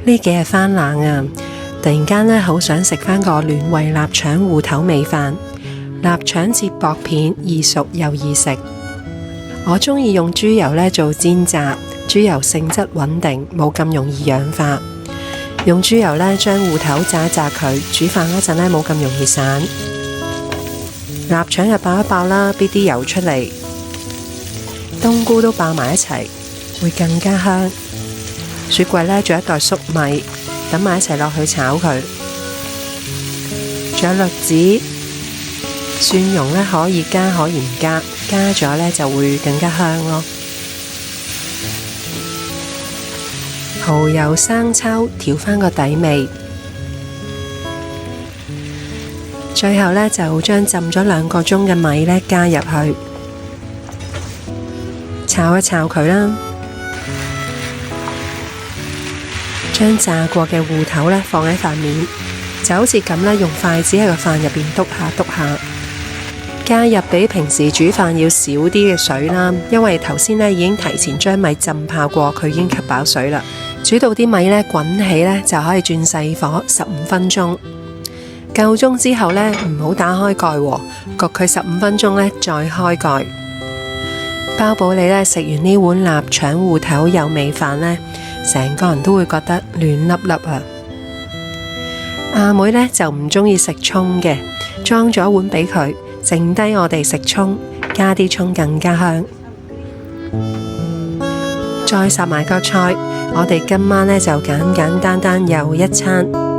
呢幾日返冷啊，突然間咧好想食返個暖胃臘腸芋頭味飯。臘腸切薄片，易熟又易食。我鍾意用豬油咧做煎炸，豬油性質穩定，冇咁容易氧化。用豬油咧將芋頭炸一炸佢，煮飯嗰陣咧冇咁容易散。臘腸又爆一爆啦，逼啲油出嚟，冬菇都爆埋一齊，會更加香。雪櫃咧仲有一袋粟米，等埋一齊落去炒佢。仲有栗子、蒜蓉咧可以加可以唔加，加咗咧就會更加香咯。蠔油生抽調返個底味，最後咧就將浸咗2個鐘嘅米咧加入去，炒一炒佢啦。將炸過嘅芋頭咧放喺飯面，就好似咁咧，用筷子喺個飯入邊篤下篤下。加入比平時煮飯要少啲嘅水啦，因為頭先咧已經提前將米浸泡過，佢已經吸飽水啦。煮到啲米咧滾起咧，就可以轉細火15分鐘。夠鐘之後咧，唔好打開蓋喎，焗佢15分鐘咧，再開蓋。包保你咧食完呢碗臘腸芋頭有味飯咧，成個人都會覺得暖粒粒啊！阿妹咧就唔鍾意食蔥嘅，裝咗碗俾佢，剩低我哋食蔥，加啲蔥更加香。再烚埋個菜，我哋今晚咧就簡簡單單又一餐。